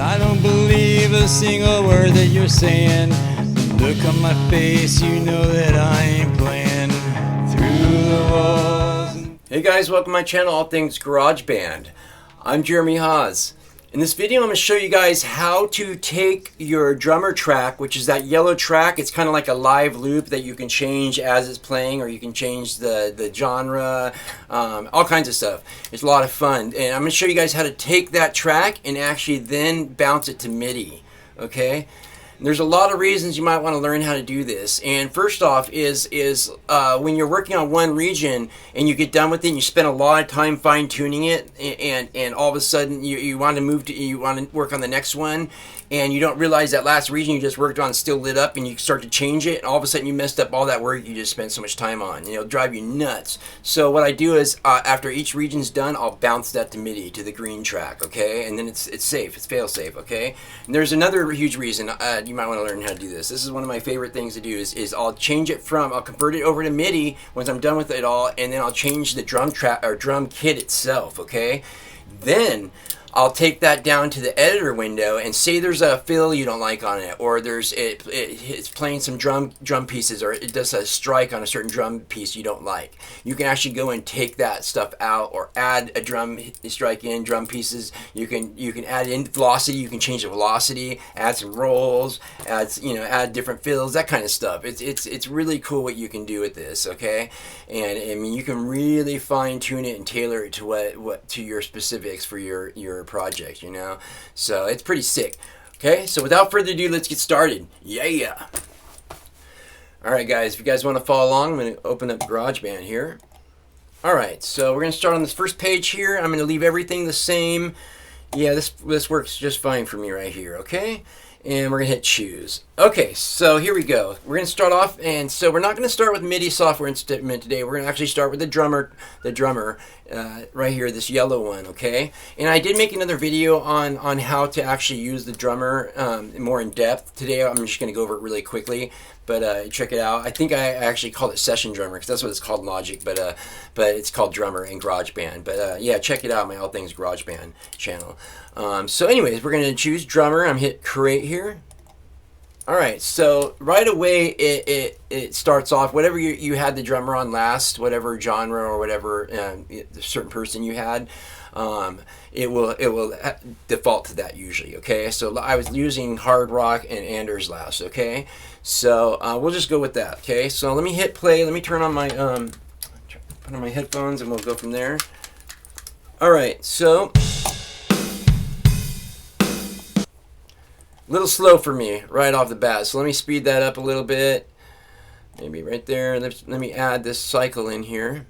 I don't believe a single word that you're saying. Look on my face, you know that I ain't playing through the walls. Hey guys, welcome to my channel, All Things GarageBand. I'm Jeremy Haws. In this video, I'm going to show you guys how to take your drummer track, which is that yellow track. It's kind of like a live loop that you can change as it's playing, or you can change the genre, all kinds of stuff. It's a lot of fun. And I'm going to show you guys how to take that track and actually then bounce it to MIDI. Okay? And there's a lot of reasons you might want to learn how to do this. And first off is when you're working on one region and you get done with it and you spend a lot of time fine-tuning it, and all of a sudden you want to work on the next one, and you don't realize that last region you just worked on is still lit up, and you start to change it, and all of a sudden you messed up all that work you just spent so much time on. It'll drive you nuts. So what I do is after each region's done, I'll bounce that to MIDI, to the green track, okay? And then it's safe, it's fail-safe, okay? And there's another huge reason you might want to learn how to do this. This is one of my favorite things to do is I'll convert it over to MIDI once I'm done with it all, and then I'll change the drum track or drum kit itself, okay? Then I'll take that down to the editor window and say there's a fill you don't like on it, or it's playing some drum pieces, or it does a strike on a certain drum piece you don't like. You can actually go and take that stuff out, or add a drum strike in, drum pieces. You can add in velocity. You can change the velocity, add some rolls, add different fills, that kind of stuff. It's really cool what you can do with this, okay? And I mean, you can really fine tune it and tailor it to to your specifics for your project, so it's pretty sick. Okay, so without further ado, let's get started. Yeah. Alright guys, if you guys want to follow along, I'm going to open up GarageBand here. Alright, so we're going to start on this first page here. I'm going to leave everything the same. Yeah, this works just fine for me right here, okay? And we're going to hit choose. Okay, so here we go. We're going to start off, and so we're not going to start with MIDI software instrument today. We're going to actually start with the drummer right here, this yellow one, okay? And I did make another video on how to actually use the drummer more in depth. Today I'm just going to go over it really quickly, but check it out. I think I actually called it Session Drummer, because that's what it's called in Logic, but it's called Drummer in GarageBand. But yeah, check it out, my All Things GarageBand channel. So anyways, we're going to choose drummer. I'm hit create here. Alright, so right away it starts off, whatever you had the drummer on last, whatever genre or whatever certain person you had, it will default to that usually, okay? So I was using hard rock and Anders last, okay? So we'll just go with that, okay? So let me hit play, let me turn on my put on my headphones, and we'll go from there. Alright, so a little slow for me right off the bat, so let me speed that up a little bit, maybe right there. Let me add this cycle in here.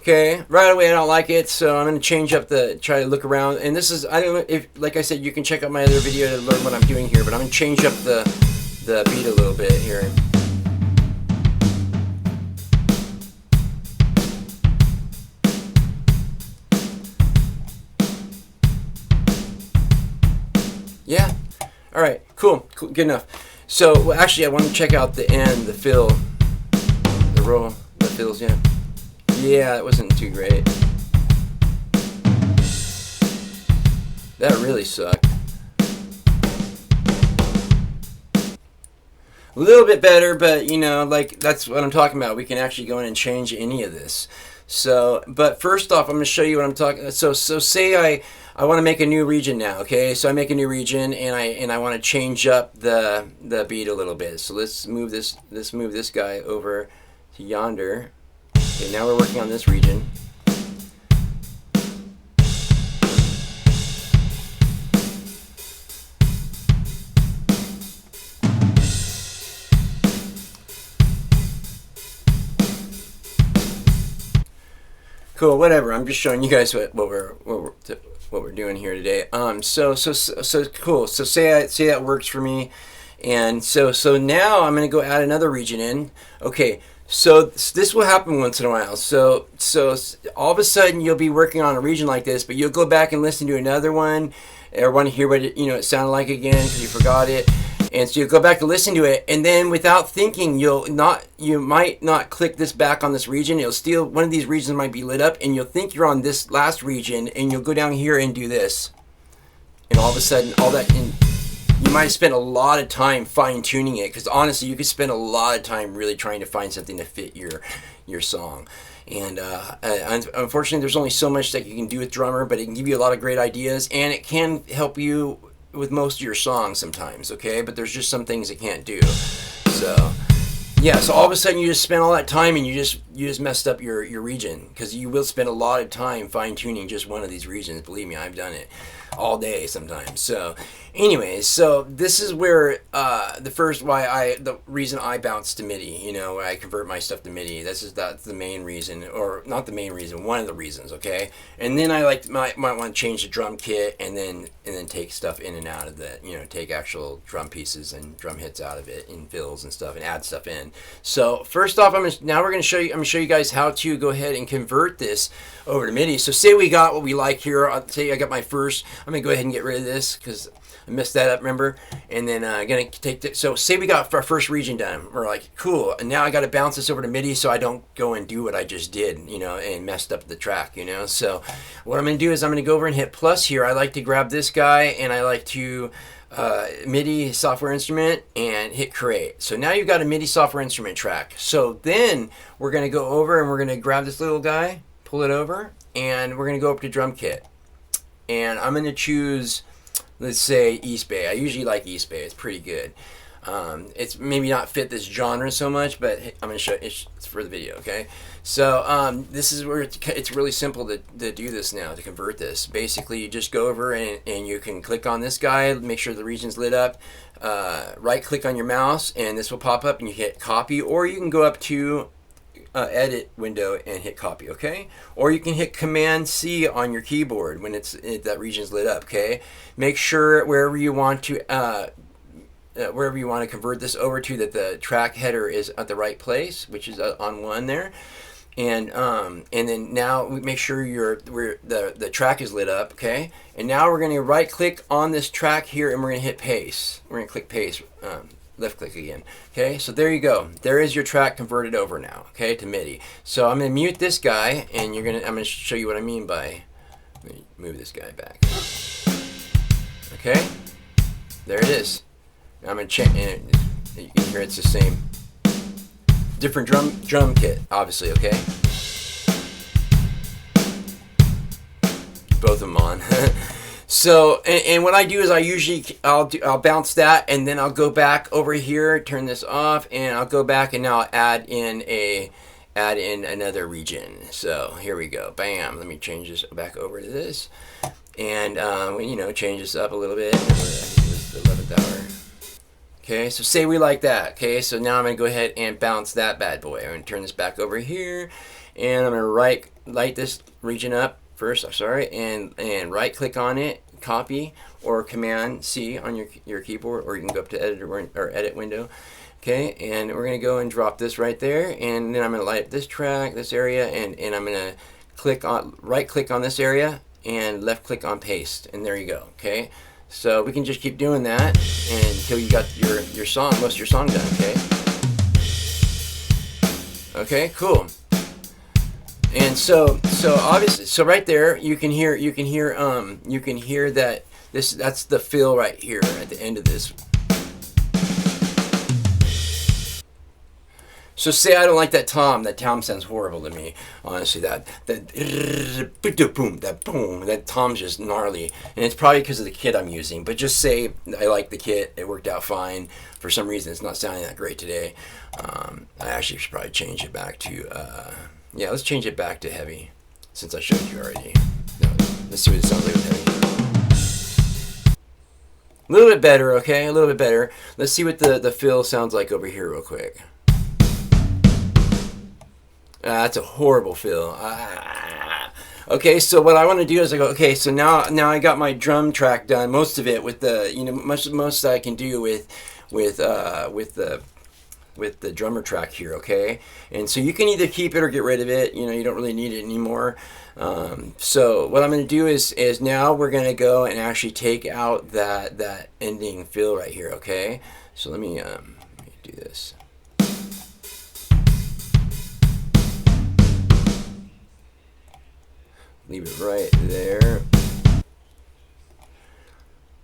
Okay, right away I don't like it, so I'm going to change up try to look around, and this is, I don't know if, like I said, you can check out my other video to learn what I'm doing here, but I'm going to change up the beat a little bit here. Yeah. All right. Cool. Good enough. So, well, actually, I want to check out the end, the fill, the roll, the fills. Yeah. Yeah, it wasn't too great. That really sucked. A little bit better, but like that's what I'm talking about. We can actually go in and change any of this. So, but first off, I'm going to show you what I'm talking. So say I want to make a new region now, okay? So I make a new region, and I want to change up the beat a little bit. So let's move this guy over to yonder. Okay, now we're working on this region. Cool, whatever. I'm just showing you guys what we're doing here today. So cool. So say that works for me, and so now I'm gonna go add another region in. Okay. So this will happen once in a while. So all of a sudden you'll be working on a region like this, but you'll go back and listen to another one, or want to hear what it sounded like again because you forgot it. And so you'll go back to listen to it, and then without thinking, you might not click this back on this region. It'll still, one of these regions might be lit up, and you'll think you're on this last region, and you'll go down here and do this. And all of a sudden, all that, and you might spend a lot of time fine tuning it, because honestly, you could spend a lot of time really trying to find something to fit your song. And unfortunately, there's only so much that you can do with Drummer, but it can give you a lot of great ideas, and it can help you with most of your songs sometimes, okay? But there's just some things it can't do. So yeah, so all of a sudden you just spent all that time and you just messed up your region, because you will spend a lot of time fine-tuning just one of these regions. Believe me, I've done it all day sometimes. So anyways, so this is where the reason I bounce to MIDI, you know, where I convert my stuff to MIDI. That's the main reason, or not the main reason, one of the reasons, okay? And then I might want to change the drum kit, and then take stuff in and out of it, you know, take actual drum pieces and drum hits out of it and fills and stuff and add stuff in. So first off, I'm gonna show you guys how to go ahead and convert this over to MIDI. So say we got what we like here. I'll say I got my first. I'm gonna go ahead and get rid of this because I messed that up, remember? And then I'm gonna take this. So say we got our first region done. We're like, cool. And now I got to bounce this over to MIDI so I don't go and do what I just did, you know, and messed up the track, you know. So what I'm gonna do is I'm gonna go over and hit plus here. I like to grab this guy and I like to MIDI software instrument and hit create. So now you've got a MIDI software instrument track. So then we're gonna go over and we're gonna grab this little guy, pull it over, and we're gonna go up to drum kit. And I'm gonna choose, let's say, East Bay. I usually like East Bay. It's pretty good. It's maybe not fit this genre so much, but I'm going to show it's for the video, okay? So this is where it's really simple to do this now, to convert this. Basically, you just go over and you can click on this guy, make sure the region's lit up, right-click on your mouse, and this will pop up, and you hit copy, or you can go up to edit window and hit copy, okay? Or you can hit Command C on your keyboard when that region's lit up, okay? Make sure wherever you want to convert this over to, that the track header is at the right place, which is on 1 there, and then now make sure the track is lit up, okay? And now we're going to right click on this track here and we're going to hit paste. We're going to click paste. Left click again. Okay, so there you go. There is your track converted over now, okay, to MIDI. So I'm going to mute this guy, and I'm going to show you what I mean by, let me move this guy back. Okay, there it is. I'm going to check, and you can hear it's the same. Different drum kit, obviously, okay? Both of them on. So, and what I do is I'll bounce that, and then I'll go back over here, turn this off, and I'll go back and now I'll add in another region. So here we go, bam. Let me change this back over to this, and you know, change this up a little bit. It's the 11th hour. Okay, so say we like that. Okay, so now I'm gonna go ahead and bounce that bad boy. I'm gonna turn this back over here, and I'm gonna light this region up first, I'm sorry, and right click on it, copy, or Command C on your keyboard, or you can go up to edit window. Okay, and we're gonna go and drop this right there, and then I'm gonna light up this track, this area, and I'm gonna right click on this area and left click on paste, and there you go. Okay, so we can just keep doing that until you got your song, most of your song done. Okay, cool. And so obviously, so right there you can hear that that's the fill right here at the end of this. So say I don't like that tom. That tom sounds horrible to me, honestly. That tom's just gnarly, and it's probably because of the kit I'm using. But just say I like the kit; it worked out fine. For some reason, it's not sounding that great today. I actually should probably change it back to. Yeah, let's change it back to heavy, since I showed you already. No, let's see what it sounds like with heavy. A little bit better, okay? A little bit better. Let's see what the fill sounds like over here real quick. That's a horrible fill. Okay, so what I want to do is I go, okay, so now I got my drum track done, most of it with the, you know, most that I can do with the with the drummer track here, okay? And so you can either keep it or get rid of it. You know, you don't really need it anymore. So what I'm going to do is now we're going to go and actually take out that ending fill right here, okay? So let me do this. Leave it right there.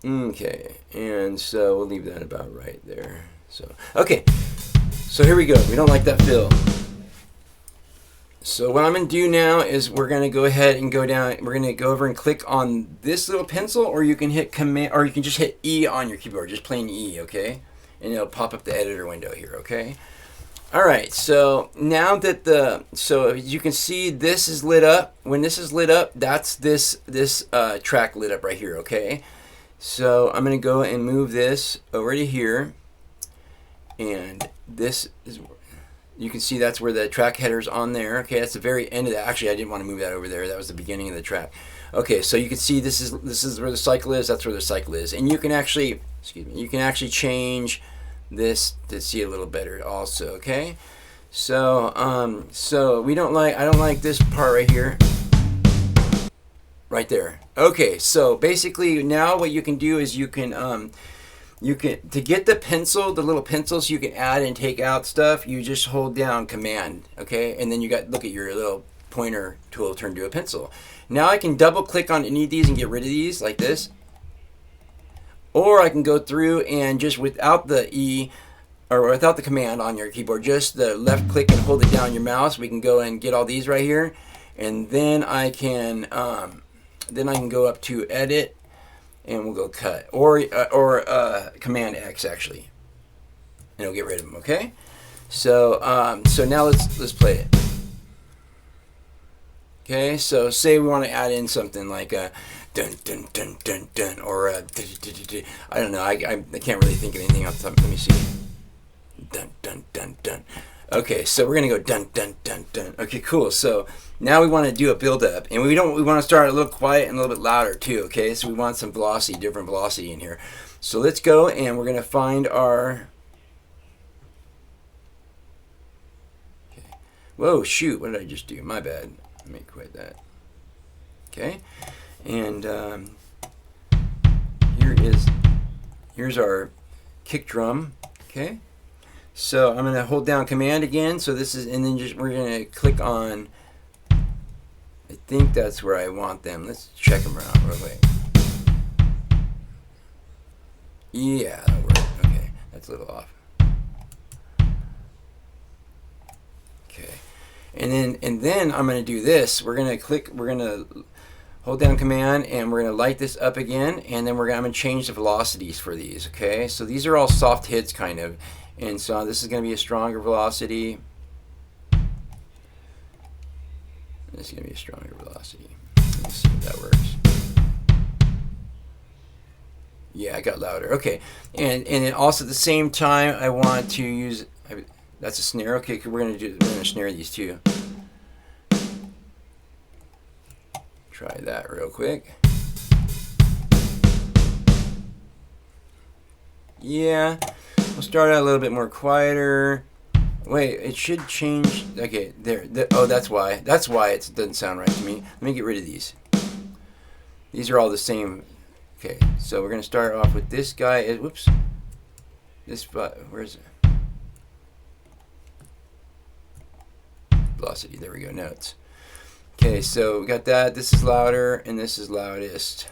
Okay, and so we'll leave that about right there. So, okay, so here we go. We don't like that fill. So what I'm going to do now is we're going to go ahead and go down. We're going to go over and click on this little pencil, or you can hit Command, or you can just hit E on your keyboard, just plain E, okay? And it'll pop up the editor window here, okay? All right, so now that so as you can see, this is lit up. When this is lit up, that's this track lit up right here, okay? So I'm going to go and move this over to here, and this is, you can see that's where the track header's on there. Okay, that's the very end of that. Actually, I didn't want to move that over there. That was the beginning of the track. Okay, so you can see this is where the cycle is. That's where the cycle is, and you can actually, excuse me, you can actually change this to see a little better also. Okay, so so I don't like this part right here. Right there. Okay, so basically now what you can do is you can to get the pencil, the little pencils you can add and take out stuff, you just hold down Command, okay? And then you got, look at your little pointer tool turned to a pencil. Now I can double click on any of these and get rid of these like this. Or I can go through and just without the E or without the command on your keyboard, just the left click and hold it down on your mouse, we can go and get all these right here. And then I can go up to edit, and we'll go cut, or Command X actually, and it'll get rid of them. Okay, so so now let's play it. Okay, so say we want to add in something like a dun dun dun dun dun, or a I don't know. I can't really think of anything off the top. Let me see. Dun dun dun dun. Okay, so we're gonna go dun dun dun dun. Okay, cool. So now we want to do a build up, and we want to start a little quiet and a little bit louder too. Okay, so we want some velocity, different velocity in here. So let's go, and we're gonna find our. Okay. Whoa, shoot! What did I just do? My bad. Let me quit that. Okay, and here's our kick drum. Okay. So I'm going to hold down Command again. So this is, and then we're going to click on, I think that's where I want them. Let's check them out real quick. Yeah, that worked. Okay, that's a little off. Okay, and then I'm going to do this. We're going to hold down Command, and we're going to light this up again, and then I'm going to change the velocities for these. Okay, so these are all soft hits kind of. And so this is going to be a stronger velocity. This is going to be a stronger velocity. Let's see if that works. Yeah, I got louder. Okay, and then also at the same time, I want to use. That's a snare. Okay, we're going to snare these too. Try that real quick. Yeah. We'll start out a little bit more quieter. Wait, it should change. Okay, there. Oh, that's why. That's why it doesn't sound right to me. Let me get rid of these. These are all the same. Okay, so we're going to start off with this guy. Whoops. This, where is it? Velocity. There we go. Notes. Okay, so we got that. This is louder, and this is loudest.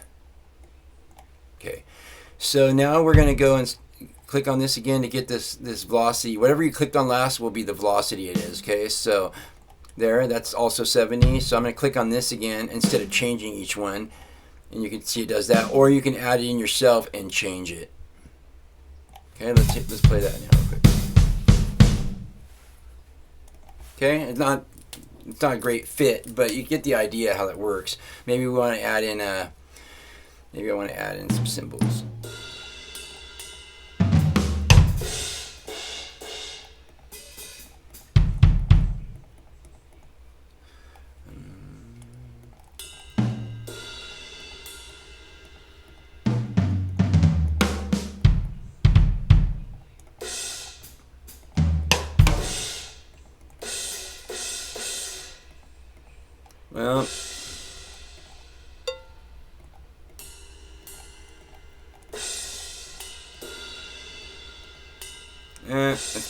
Okay, so now we're going to go and click on this again to get this velocity. Whatever you clicked on last will be the velocity it is. Okay, so there, that's also 70. So I'm going to click on this again instead of changing each one, and you can see it does that. Or you can add it in yourself and change it. Okay, let's play that now real quick. Okay, it's not a great fit, but you get the idea how that works. Maybe we want to add in maybe I want to add in some cymbals.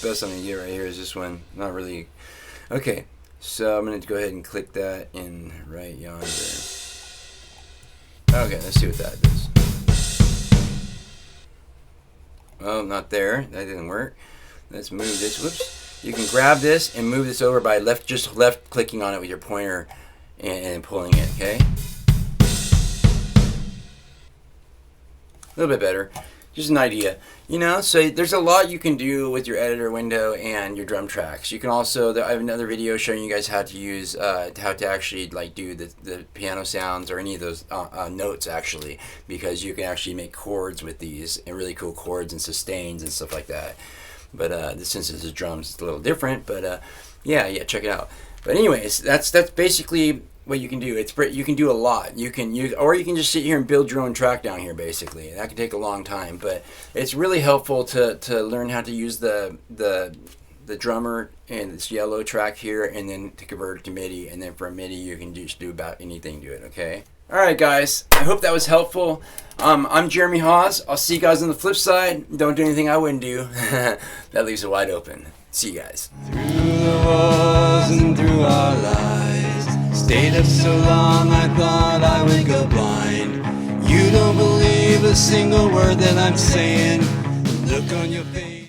best I'm gonna get right here is this one. Not really. Okay, so I'm gonna go ahead and click that in right yonder. Okay, let's see what that does. Oh, not there. That didn't work. Let's move this. Whoops. You can grab this and move this over by just left clicking on it with your pointer and pulling it. Okay. A little bit better. Just an idea, you know. So there's a lot you can do with your editor window and your drum tracks. You can also, I have another video showing you guys how to use how to actually like do the piano sounds or any of those notes actually, because you can actually make chords with these and really cool chords and sustains and stuff like that. But since this is drums, it's a little different. But yeah, check it out. But anyways, that's basically what you can do. You can do a lot. Or you can just sit here and build your own track down here. Basically, that can take a long time, but it's really helpful to learn how to use the drummer and this yellow track here, and then to convert it to MIDI. And then from MIDI, you can just do about anything to it. Okay. All right, guys. I hope that was helpful. I'm Jeremy Haws. I'll see you guys on the flip side. Don't do anything I wouldn't do. That leaves it wide open. See you guys. Through the walls and through our lives, stayed up so long I thought I would go blind. You don't believe a single word that I'm saying. Look on your face.